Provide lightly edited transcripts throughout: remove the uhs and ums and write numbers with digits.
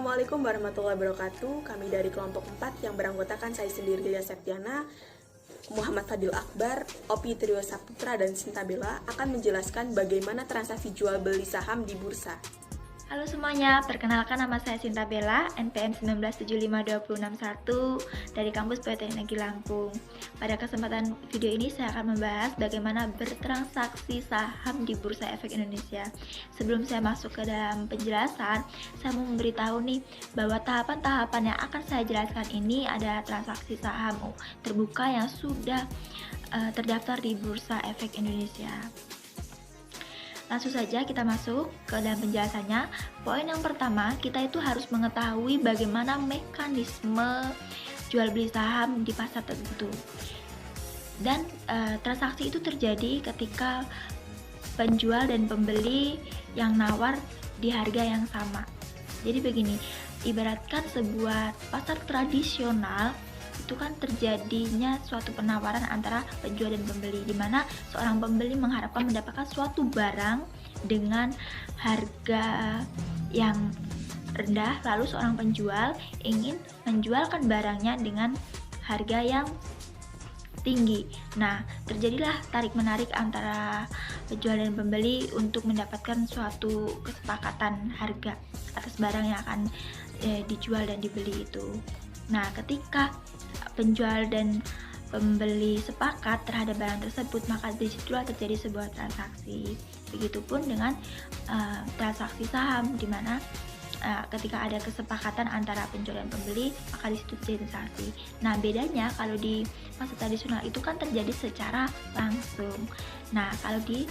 Assalamualaikum warahmatullahi wabarakatuh. Kami dari kelompok 4 yang beranggotakan saya sendiri, Lia Septiana, Muhammad Fadil Akbar, Opi Trio Saputra, dan Sinta Bella akan menjelaskan bagaimana transaksi jual beli saham di bursa. Halo semuanya, perkenalkan nama saya Sinta Bella, NPM 1975261 dari kampus Politeknik Lampung. Pada kesempatan video ini saya akan membahas bagaimana bertransaksi saham di Bursa Efek Indonesia. Sebelum saya masuk ke dalam penjelasan, saya mau memberitahu nih bahwa tahapan-tahapan yang akan saya jelaskan ini ada transaksi saham terbuka yang sudah terdaftar di Bursa Efek Indonesia. Langsung saja kita masuk ke dalam penjelasannya. Poin yang pertama, kita itu harus mengetahui bagaimana mekanisme jual beli saham di pasar tertentu. Dan transaksi itu terjadi ketika penjual dan pembeli yang nawar di harga yang sama. Jadi begini, ibaratkan sebuah pasar tradisional itu kan terjadinya suatu penawaran antara penjual dan pembeli, di mana seorang pembeli mengharapkan mendapatkan suatu barang dengan harga yang rendah, lalu seorang penjual ingin menjualkan barangnya dengan harga yang tinggi. Nah, terjadilah tarik-menarik antara penjual dan pembeli untuk mendapatkan suatu kesepakatan harga atas barang yang akan dijual dan dibeli itu. Nah, ketika penjual dan pembeli sepakat terhadap barang tersebut, maka disitulah terjadi sebuah transaksi. Begitupun dengan transaksi saham, di mana ketika ada kesepakatan antara penjual dan pembeli, maka disitu terjadi transaksi. Nah, bedanya kalau di pasar tradisional itu kan terjadi secara langsung. Nah, kalau di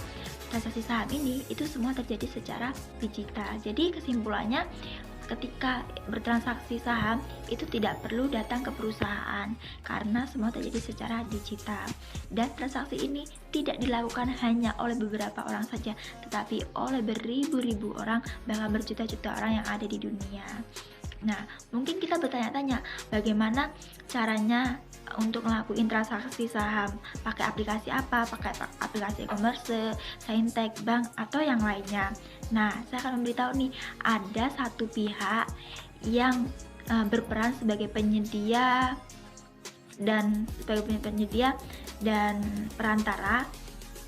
transaksi saham ini itu semua terjadi secara digital. Jadi kesimpulannya, ketika bertransaksi saham itu tidak perlu datang ke perusahaan karena semua terjadi secara digital, dan transaksi ini tidak dilakukan hanya oleh beberapa orang saja, tetapi oleh beribu-ribu orang, bahkan berjuta-juta orang yang ada di dunia. Nah, mungkin kita bertanya-tanya bagaimana caranya untuk ngelakuin transaksi saham, pakai aplikasi apa, pakai aplikasi e-commerce, fintech, bank, atau yang lainnya. Nah, saya akan memberitahu nih, ada satu pihak yang berperan sebagai penyedia dan perantara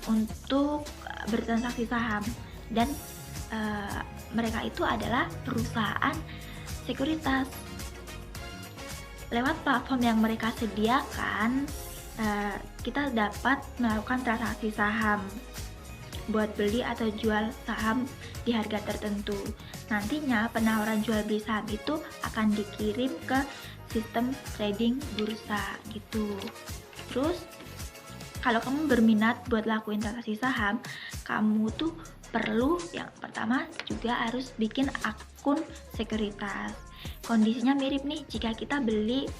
untuk bertransaksi saham, dan mereka itu adalah perusahaan sekuritas. Lewat platform yang mereka sediakan, kita dapat melakukan transaksi saham buat beli atau jual saham di harga tertentu. Nantinya penawaran jual beli saham itu akan dikirim ke sistem trading bursa gitu. Terus kalau kamu berminat buat lakuin transaksi saham, kamu tuh perlu yang pertama juga harus bikin akun sekuritas. Kondisinya mirip nih jika kita beli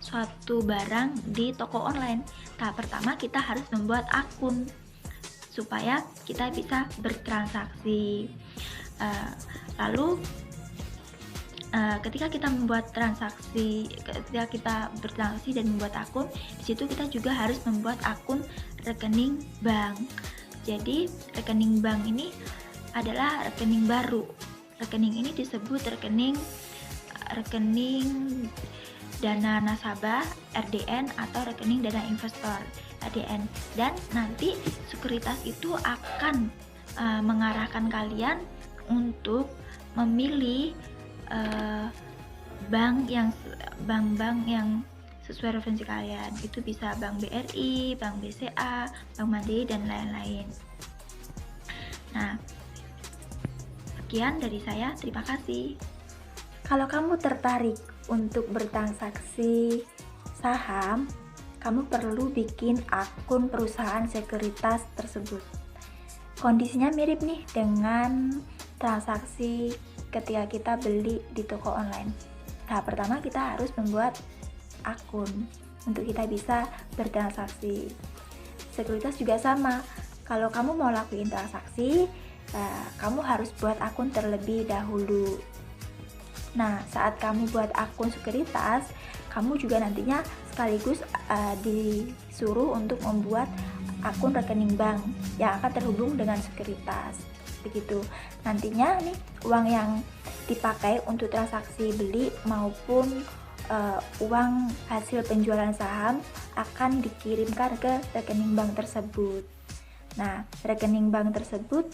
suatu barang di toko online. Tahap pertama kita harus membuat akun supaya kita bisa bertransaksi. Lalu ketika kita bertransaksi dan membuat akun, di situ kita juga harus membuat akun rekening bank. Jadi rekening bank ini adalah rekening baru. Rekening ini disebut rekening dana nasabah (RDN) atau rekening dana investor (RDN). Dan nanti sekuritas itu akan mengarahkan kalian untuk memilih bank yang sesuai referensi kalian. Itu bisa Bank BRI, Bank BCA, Bank Mandiri, dan lain-lain. Nah, sekian dari saya, terima kasih. Kalau kamu tertarik untuk bertransaksi saham, kamu perlu bikin akun perusahaan sekuritas tersebut. Kondisinya mirip nih dengan transaksi ketika kita beli di toko online. Tahap pertama kita harus membuat akun untuk kita bisa bertransaksi. Sekuritas juga sama. Kalau kamu mau lakuin transaksi, kamu harus buat akun terlebih dahulu. Nah, saat kamu buat akun sekuritas, kamu juga nantinya sekaligus disuruh untuk membuat akun rekening bank yang akan terhubung dengan sekuritas. begitu. Nantinya nih uang yang dipakai untuk transaksi beli maupun uang hasil penjualan saham akan dikirimkan ke rekening bank tersebut. Nah, rekening bank tersebut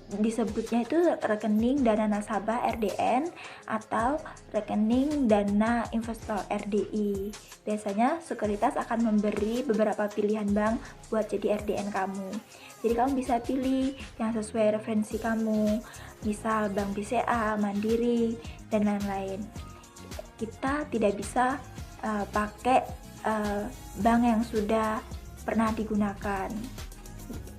disebutnya itu rekening dana nasabah RDN atau rekening dana investor RDI. Biasanya sekuritas akan memberi beberapa pilihan bank buat jadi RDN kamu. Jadi kamu bisa pilih yang sesuai referensi kamu, misal Bank BCA, Mandiri, dan lain-lain. Kita tidak bisa pakai bank yang sudah pernah digunakan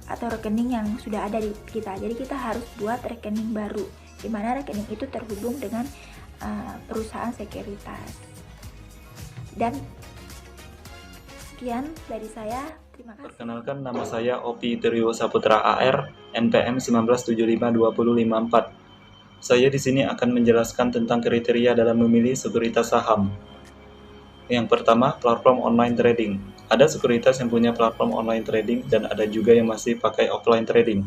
atau rekening yang sudah ada di kita. Jadi kita harus buat rekening baru, di mana rekening itu terhubung dengan perusahaan sekuritas. Dan sekian dari saya. Terima kasih. Perkenalkan, nama saya Opi Trio Saputra AR, NPM 19752054. Saya di sini akan menjelaskan tentang kriteria dalam memilih sekuritas saham. Yang pertama, platform online trading. Ada sekuritas yang punya platform online trading dan ada juga yang masih pakai offline trading.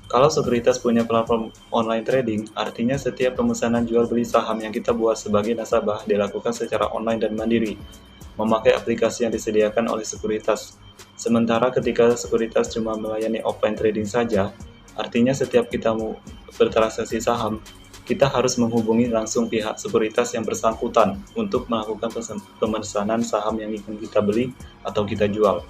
Kalau sekuritas punya platform online trading, artinya setiap pemesanan jual beli saham yang kita buat sebagai nasabah dilakukan secara online dan mandiri, memakai aplikasi yang disediakan oleh sekuritas. Sementara ketika sekuritas cuma melayani offline trading saja, artinya setiap kita mau bertransaksi saham, kita harus menghubungi langsung pihak sekuritas yang bersangkutan untuk melakukan pemesanan saham yang ingin kita beli atau kita jual.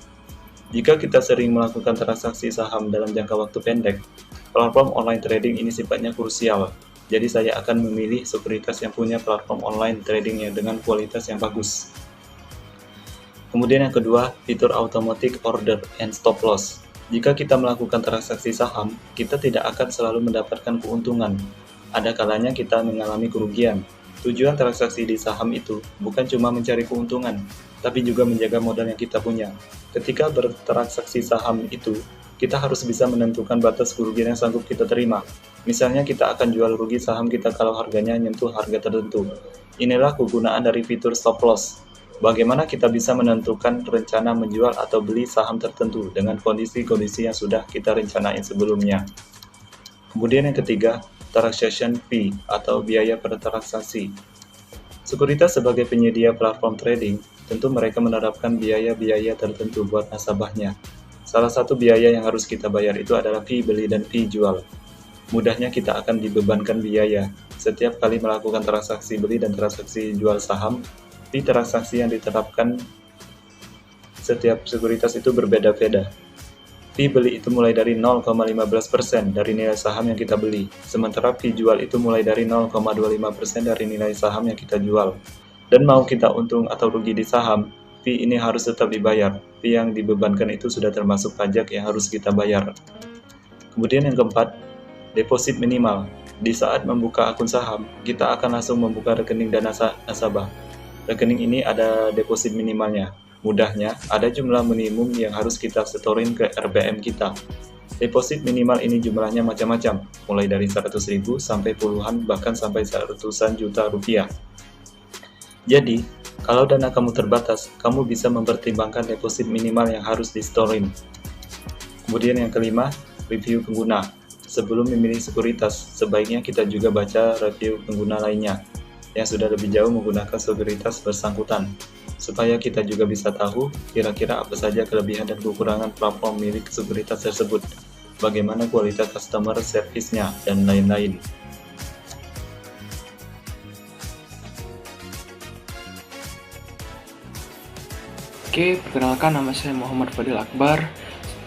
Jika kita sering melakukan transaksi saham dalam jangka waktu pendek, platform online trading ini sifatnya krusial. Jadi saya akan memilih sekuritas yang punya platform online trading yang dengan kualitas yang bagus. Kemudian yang kedua, fitur automatic order and stop loss. Jika kita melakukan transaksi saham, kita tidak akan selalu mendapatkan keuntungan. Ada kalanya kita mengalami kerugian. Tujuan transaksi di saham itu bukan cuma mencari keuntungan, tapi juga menjaga modal yang kita punya. Ketika bertransaksi saham itu, kita harus bisa menentukan batas kerugian yang sanggup kita terima. Misalnya kita akan jual rugi saham kita kalau harganya menyentuh harga tertentu. Inilah kegunaan dari fitur stop loss. Bagaimana kita bisa menentukan rencana menjual atau beli saham tertentu dengan kondisi-kondisi yang sudah kita rencanain sebelumnya. Kemudian yang ketiga, transaction fee atau biaya per transaksi. Sekuritas sebagai penyedia platform trading, tentu mereka menerapkan biaya-biaya tertentu buat nasabahnya. Salah satu biaya yang harus kita bayar itu adalah fee beli dan fee jual. Mudahnya kita akan dibebankan biaya. Setiap kali melakukan transaksi beli dan transaksi jual saham, fee transaksi yang diterapkan setiap sekuritas itu berbeda-beda. Fee beli itu mulai dari 0,15% dari nilai saham yang kita beli, sementara fee jual itu mulai dari 0,25% dari nilai saham yang kita jual. Dan mau kita untung atau rugi di saham, fee ini harus tetap dibayar. Fee yang dibebankan itu sudah termasuk pajak yang harus kita bayar. Kemudian yang keempat, deposit minimal. Di saat membuka akun saham, kita akan langsung membuka rekening dana nasabah. Rekening ini ada deposit minimalnya. Mudahnya, ada jumlah minimum yang harus kita setorin ke RBM kita. Deposit minimal ini jumlahnya macam-macam, mulai dari 100.000 sampai puluhan bahkan sampai ratusan juta rupiah. Jadi, kalau dana kamu terbatas, kamu bisa mempertimbangkan deposit minimal yang harus disetorin. Kemudian yang kelima, review pengguna. Sebelum memilih sekuritas, sebaiknya kita juga baca review pengguna lainnya yang sudah lebih jauh menggunakan sekuritas bersangkutan, supaya kita juga bisa tahu kira-kira apa saja kelebihan dan kekurangan platform milik sekuritas tersebut, bagaimana kualitas customer service-nya, dan lain-lain. Oke, perkenalkan, nama saya Muhammad Fadil Akbar,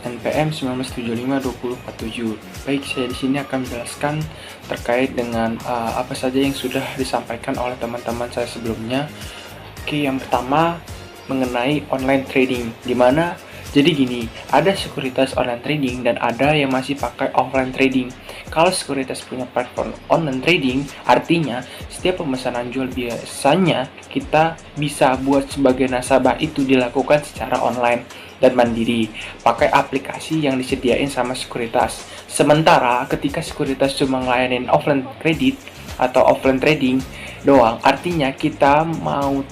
NPM 19752047. Baik, saya di sini akan menjelaskan terkait dengan apa saja yang sudah disampaikan oleh teman-teman saya sebelumnya. Oke, yang pertama mengenai online trading, dimana jadi gini, ada sekuritas online trading dan ada yang masih pakai offline trading. Kalau sekuritas punya platform online trading, artinya setiap pemesanan jual biasanya kita bisa buat sebagai nasabah itu dilakukan secara online dan mandiri, pakai aplikasi yang disediain sama sekuritas. Sementara ketika sekuritas cuma ngelayanin offline kredit atau offline trading doang, artinya kita mau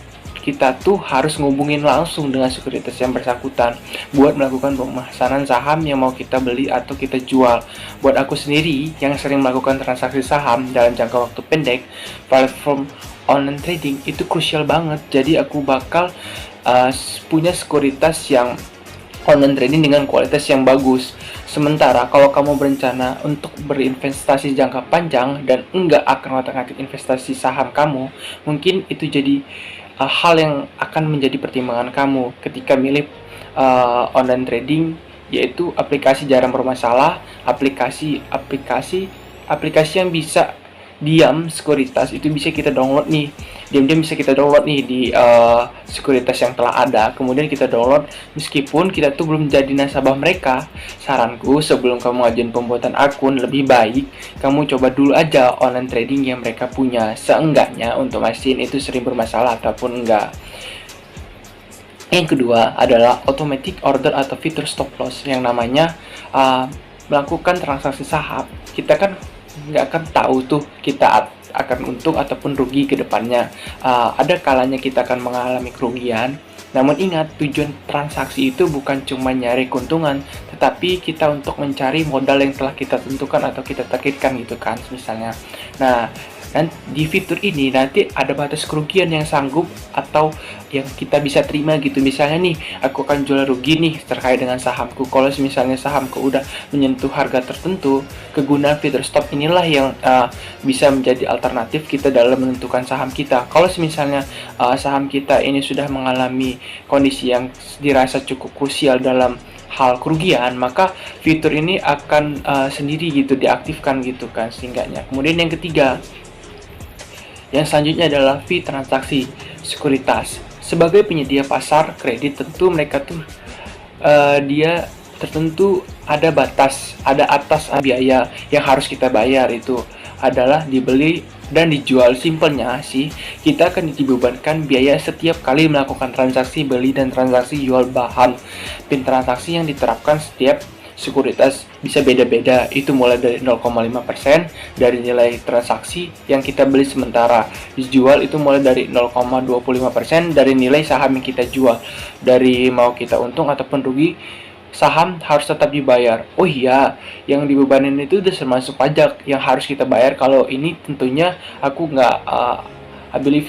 kita tuh harus ngubungin langsung dengan sekuritas yang bersangkutan buat melakukan pemesanan saham yang mau kita beli atau kita jual. Buat aku sendiri yang sering melakukan transaksi saham dalam jangka waktu pendek, platform online trading itu krusial banget. Jadi aku bakal punya sekuritas yang online trading dengan kualitas yang bagus. Sementara kalau kamu berencana untuk berinvestasi jangka panjang dan enggak akan ngotak-ngatik investasi saham kamu, mungkin itu jadi hal yang akan menjadi pertimbangan kamu ketika milih online trading, yaitu aplikasi jarang bermasalah, aplikasi yang bisa diam sekuritas itu bisa kita download nih, diam-diam bisa kita download nih di sekuritas yang telah ada, kemudian kita download meskipun kita tuh belum jadi nasabah mereka. Saranku, sebelum kamu ngajuin pembuatan akun, lebih baik kamu coba dulu aja online trading yang mereka punya, seenggaknya untuk mastiin itu sering bermasalah ataupun enggak. Yang kedua adalah automatic order atau fitur stop loss, yang namanya melakukan transaksi saham. Kita kan nggak akan tahu tuh kita akan untung ataupun rugi ke depannya. Ada kalanya kita akan mengalami kerugian. Namun ingat, tujuan transaksi itu bukan cuma nyari keuntungan, tetapi kita untuk mencari modal yang telah kita tentukan atau kita targetkan gitu kan, misalnya. Nah, dan di fitur ini nanti ada batas kerugian yang sanggup atau yang kita bisa terima gitu. Misalnya nih, aku akan jual rugi nih terkait dengan sahamku. Kalau misalnya sahamku udah menyentuh harga tertentu, kegunaan fitur stop inilah yang bisa menjadi alternatif kita dalam menentukan saham kita. Kalau misalnya saham kita ini sudah mengalami kondisi yang dirasa cukup krusial dalam hal kerugian, maka fitur ini akan sendiri gitu diaktifkan gitu kan sehingga. Kemudian yang ketiga, yang selanjutnya adalah fee transaksi sekuritas. Sebagai penyedia pasar kredit, tentu mereka tuh dia tertentu ada batas, ada atas biaya yang harus kita bayar. Itu adalah dibeli dan dijual. Simpelnya sih, kita akan dibebankan biaya setiap kali melakukan transaksi beli dan transaksi jual bahan. Fee transaksi yang diterapkan setiap sekuritas bisa beda-beda, itu mulai dari 0,5% dari nilai transaksi yang kita beli, sementara dijual itu mulai dari 0,25% dari nilai saham yang kita jual. Dari mau kita untung ataupun rugi, saham harus tetap dibayar. Oh iya, yang dibebanin itu udah termasuk pajak yang harus kita bayar. Kalau ini tentunya aku nggak beli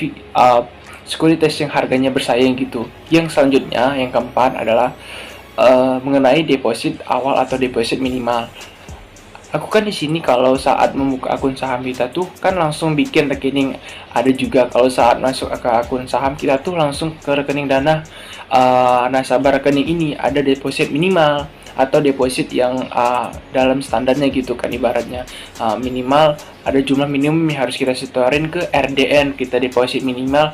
sekuritas yang harganya bersaing gitu. Yang selanjutnya, yang keempat adalah mengenai deposit awal atau deposit minimal. Aku kan di sini kalau saat membuka akun saham kita tuh kan langsung bikin rekening. Ada juga kalau saat masuk ke akun saham kita tuh langsung ke rekening dana nasabah rekening ini ada deposit minimal atau deposit yang dalam standarnya gitu kan, ibaratnya minimal ada jumlah minimum yang harus kita setorin ke RDN. Kita deposit minimal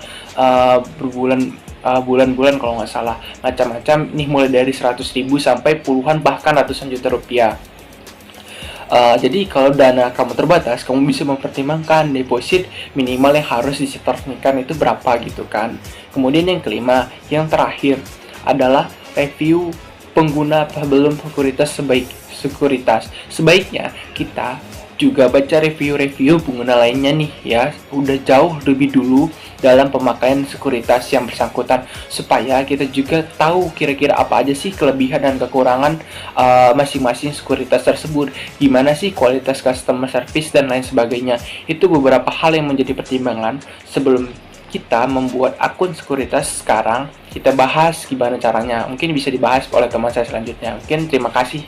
bulan-bulan kalau nggak salah, macam-macam nih, mulai dari 100.000 sampai puluhan bahkan ratusan juta rupiah. Jadi kalau dana kamu terbatas, kamu bisa mempertimbangkan deposit minimal yang harus disetorkan itu berapa gitu kan. Kemudian yang kelima, yang terakhir adalah review pengguna belum sekuritas. Sebaiknya kita juga baca review pengguna lainnya nih ya, udah jauh lebih dulu dalam pemakaian sekuritas yang bersangkutan, supaya kita juga tahu kira-kira apa aja sih kelebihan dan kekurangan masing-masing sekuritas tersebut, gimana sih kualitas customer service dan lain sebagainya. Itu beberapa hal yang menjadi pertimbangan sebelum kita membuat akun sekuritas. Sekarang kita bahas gimana caranya, mungkin bisa dibahas oleh teman saya selanjutnya. Mungkin terima kasih.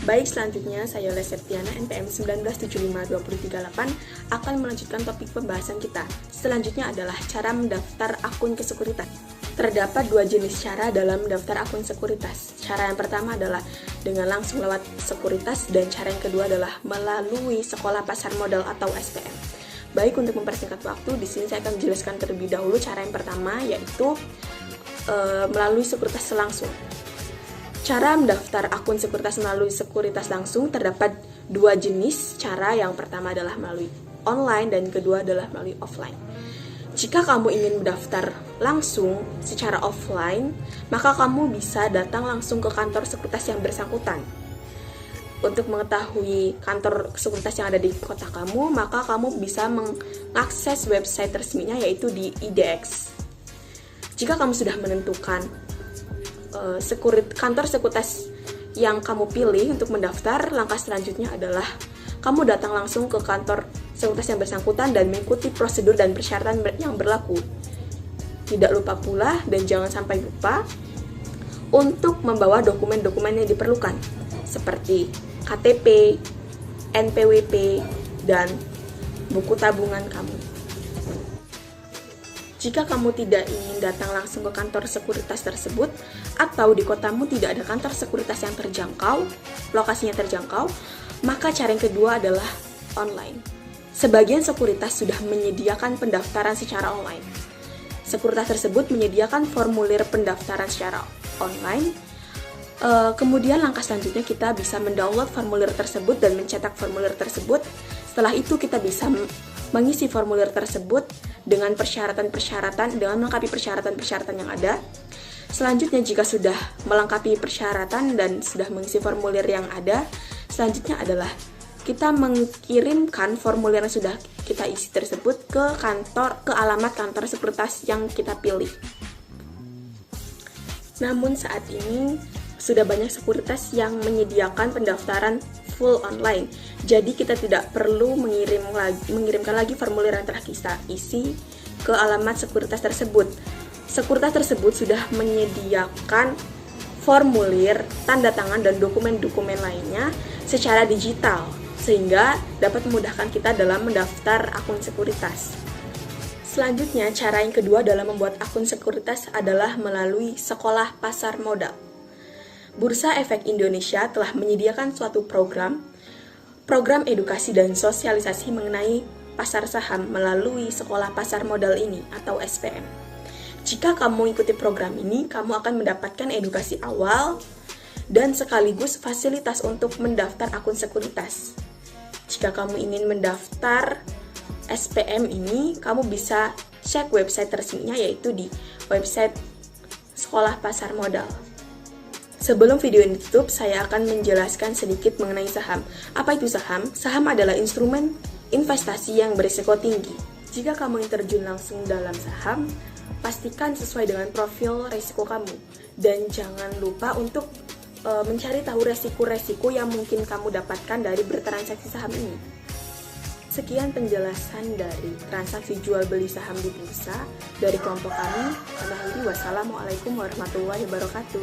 Baik, selanjutnya saya Yola Septiana, NPM 1975238 akan melanjutkan topik pembahasan kita. Selanjutnya adalah cara mendaftar akun ke sekuritas. Terdapat dua jenis cara dalam mendaftar akun sekuritas. Cara yang pertama adalah dengan langsung lewat sekuritas, dan cara yang kedua adalah melalui Sekolah Pasar Modal atau SPM. Baik, untuk mempersingkat waktu, di sini saya akan menjelaskan terlebih dahulu cara yang pertama, yaitu melalui sekuritas langsung. Cara mendaftar akun sekuritas melalui sekuritas langsung terdapat dua jenis cara. Yang pertama adalah melalui online dan kedua adalah melalui offline. Jika kamu ingin mendaftar langsung secara offline, maka kamu bisa datang langsung ke kantor sekuritas yang bersangkutan. untuk mengetahui kantor sekuritas yang ada di kota kamu, maka kamu bisa mengakses website resminya yaitu di IDX. Jika kamu sudah menentukan kantor sekuritas yang kamu pilih untuk mendaftar, langkah selanjutnya adalah kamu datang langsung ke kantor sekuritas yang bersangkutan dan mengikuti prosedur dan persyaratan yang berlaku. Tidak lupa pula dan jangan sampai lupa untuk membawa dokumen-dokumen yang diperlukan seperti KTP, NPWP, dan buku tabungan kamu. Jika kamu tidak ingin datang langsung ke kantor sekuritas tersebut, atau di kotamu tidak ada kantor sekuritas yang terjangkau, lokasinya terjangkau, maka cara yang kedua adalah online. Sebagian sekuritas sudah menyediakan pendaftaran secara online. Sekuritas tersebut menyediakan formulir pendaftaran secara online. Kemudian langkah selanjutnya kita bisa mendownload formulir tersebut dan mencetak formulir tersebut. Setelah itu kita bisa mengisi formulir tersebut dengan melengkapi persyaratan yang ada. Selanjutnya jika sudah melengkapi persyaratan dan sudah mengisi formulir yang ada, selanjutnya adalah kita mengirimkan formulir yang sudah kita isi tersebut ke alamat kantor sekuritas yang kita pilih. Namun saat ini sudah banyak sekuritas yang menyediakan pendaftaran full online. Jadi kita tidak perlu mengirimkan lagi formulir yang telah kita isi ke alamat sekuritas tersebut. Sekuritas tersebut sudah menyediakan formulir, tanda tangan, dan dokumen-dokumen lainnya secara digital, sehingga dapat memudahkan kita dalam mendaftar akun sekuritas. Selanjutnya, cara yang kedua dalam membuat akun sekuritas adalah melalui sekolah pasar modal. Bursa Efek Indonesia telah menyediakan suatu program edukasi dan sosialisasi mengenai pasar saham melalui sekolah pasar modal ini atau SPM. Jika kamu ikuti program ini, kamu akan mendapatkan edukasi awal dan sekaligus fasilitas untuk mendaftar akun sekuritas. Jika kamu ingin mendaftar SPM ini, kamu bisa cek website resminya yaitu di website Sekolah Pasar Modal. Sebelum video ini ditutup, saya akan menjelaskan sedikit mengenai saham. Apa itu saham? Saham adalah instrumen investasi yang berisiko tinggi. Jika kamu ingin terjun langsung dalam saham, pastikan sesuai dengan profil risiko kamu. Dan jangan lupa untuk mencari tahu resiko-resiko yang mungkin kamu dapatkan dari bertransaksi saham ini. Sekian penjelasan dari transaksi jual beli saham di bursa dari kelompok kami. Wassalamualaikum warahmatullahi wabarakatuh.